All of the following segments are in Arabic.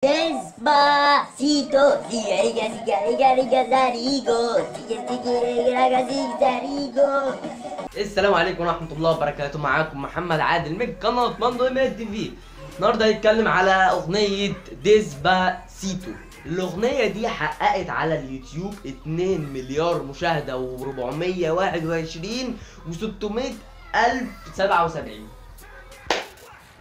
Despacito, siga, riga, siga, riga, riga, zarigo, siga, siga, riga, riga, siga, zarigo. السلام عليكم ورحمة الله وبركاته. معاكم محمد عادل من قناة ماندو إيميل تي في. النهارده هنتكلم على أغنية ديسباسيتو. الأغنية دي حققت على اليوتيوب 2 مليار مشاهدة و421 و600 ألف 77.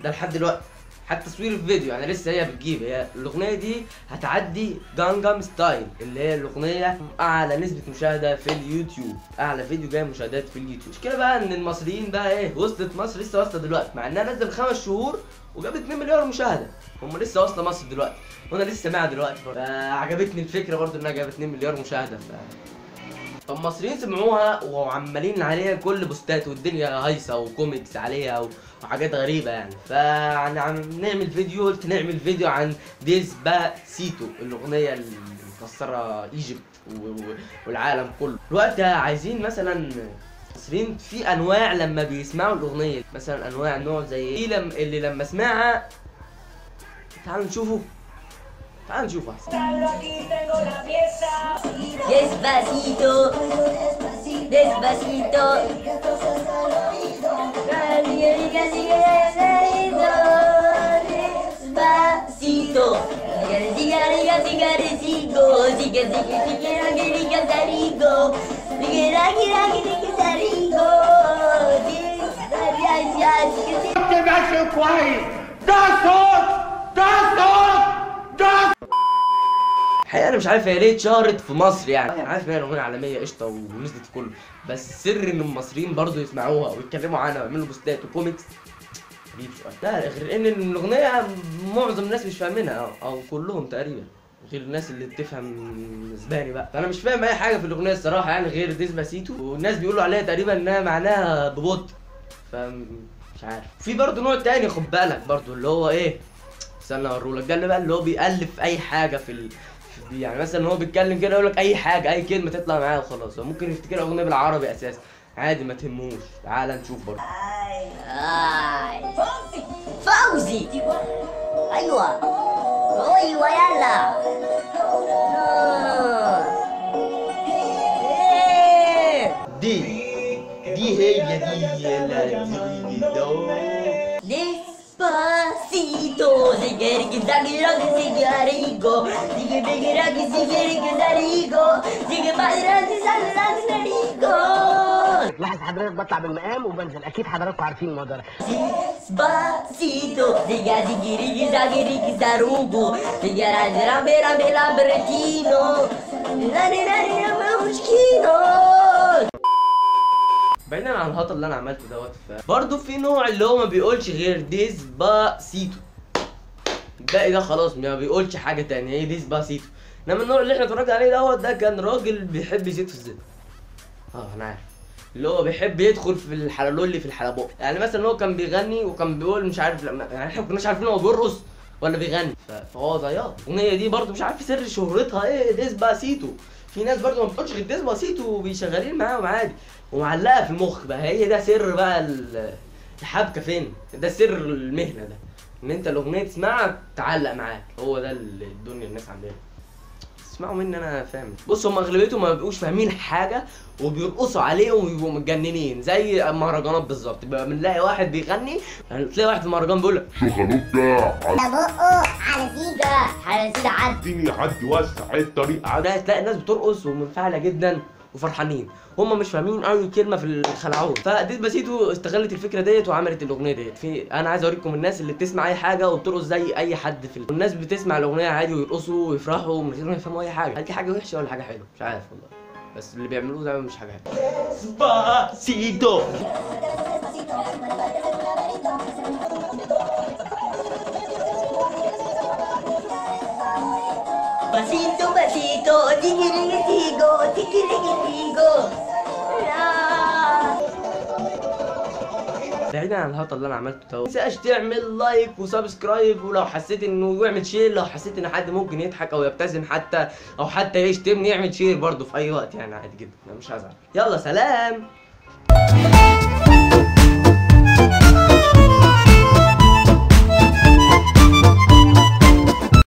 ده لحد دلوقتي، حتى تصوير الفيديو يعني لسه هي بتجيب. هي الاغنيه دي هتعدي جانجام ستايل اللي هي الاغنيه اعلى نسبه مشاهده في اليوتيوب، اعلى فيديو جاي مشاهدات في اليوتيوب. المشكله بقى ان المصريين بقى ايه، وصلت مصر لسه واصله دلوقتي، مع انها نزل 5 شهور وجابت 2 مليار مشاهده. هم لسه واصله مصر دلوقتي وانا لسه سامعها دلوقتي، فعجبتني الفكره برضو انها جابت 2 مليار مشاهده. فالمصريين سمعوها وعمالين عليها كل بوستات، والدنيا هايصه وكوميكس عليها وحاجات غريبه يعني. نعمل فيديو، قلت نعمل فيديو عن ديسباسيتو، الاغنيه اللي مكسره ايجيبت والعالم كله. دلوقتي عايزين مثلا المصريين في انواع لما بيسمعوا الاغنيه، مثلا انواع نوع زي ايه اللي لما اسمعها. تعالوا نشوفه، تعالوا نشوفه احسن. Despacito, despacito. Despacito. Siga, riga, siga, sigo, siga, siga, siga, riga, zarigo, siga, riga, riga, zarigo. Você mexeu com aí! Dá sorte! Dá sorte! Dá الحقيقة أنا مش عارف هي ليه اتشهرت في مصر. يعني أنا عارف إن هي أغنية عالمية قشطة ونزلت في كله، بس سر إن المصريين برضه يسمعوها ويتكلموا عنها ويعملوا بوستات وكوميكس غريب شوية. لا، غير إن الأغنية معظم الناس مش فاهمينها أو كلهم تقريبا، غير الناس اللي بتفهم اسباني بقى. فأنا مش فاهم أي حاجة في الأغنية الصراحة يعني، غير ديسباسيتو، والناس بيقولوا عليها تقريبا إنها معناها ببطء، فمش عارف. في برضه نوع تاني خد بالك برضه، اللي هو إيه، استنى أوريهولك. ده اللي بقى اللي هو بيألف أي حاجة يعني مثلا هو بيتكلم كده يقول لك اي حاجه، اي كلمه تطلع معاه وخلاص. هو ممكن يفتكر اغنيه بالعربي اساسا عادي، ما تهموش. تعال نشوف برضه. فوزي، ايوه ايوه يلا. دي هي Despacito, sigarigo, zarigo, sigarigo, sigarigo, zarigo, sigarigo. لاحظ حضرتك بطلع بالمقام وبنزل، اكيد حضراتكم عارفين الموضوع ده. Despacito, sigarigo, zarigo, zarugo, sigarigo, lambertino, mushkino. بعيدا عن الهطل اللي انا عملته دوت، برضه في نوع اللي هو ما بيقولش غير ديسباسيتو. الباقي ده خلاص ما بيقولش حاجه تانية، هي ديسباسيتو. انما النوع اللي احنا اتفرجنا عليه دوت، ده كان راجل بيحب يزيد في الزيت. انا عارف، اللي هو بيحب يدخل في الحلالولي في الحلبوق. يعني مثلا هو كان بيغني وكان بيقول مش عارف، يعني احنا ما كناش عارفين هو بيرقص ولا بيغني، فهو زياط. الاغنيه دي برضه مش عارف سر شهرتها ايه، ديسباسيتو. في ناس برضه ما بتقولش غير ديسباسيتو وبيشغلين معاهم عادي ومعلقه في المخ بقى. هي ده سر بقى الحبكه فين، ده سر المهنه ده، ان انت الاغنيه تسمعها تعلق معاك. هو ده اللي الدنيا الناس عاملاها. اسمعوا مني انا فاهم. بص، هم اغلبيتهم ما بيبقوش فاهمين حاجه وبيرقصوا عليهم ويبقوا متجننين زي المهرجانات بالظبط. بقى بنلاقي واحد بيغني، يعني تلاقي واحد في المهرجان بيقول لك شغلوكا على بقه، على سيجا، على سيجا عدي عدي وسع الطريق عدي. تلاقي الناس بترقص ومنفعله جدا وفرحانين، هم مش فاهمين اي كلمه في الخلعون. فديسباسيتو استغلت الفكره ديت وعملت الاغنيه ديت. انا عايز اوريكم الناس اللي بتسمع اي حاجه وبترقص زي اي حد والناس بتسمع الاغنيه عادي ويرقصوا ويفرحوا من غير ما يفهموا اي حاجه. هل دي حاجه وحشه ولا حاجه حلوه؟ مش عارف والله، بس اللي بيعملوه ده مش حاجه حلوه. ديسباسيتو. Pasito, pasito, tigirigitigo, tigirigitigo. بعيدا عن الهطل اللي انا عملته ده، متنساش تعمل لايك وسبسكرايب، ولو حسيت انه يعمل شير، لو حسيت ان حد ممكن يضحك او يبتسم حتى او حتى يشتمني يعمل شير برضه في اي وقت، يعني عادي جدا، انا مش هزعل. يلا سلام.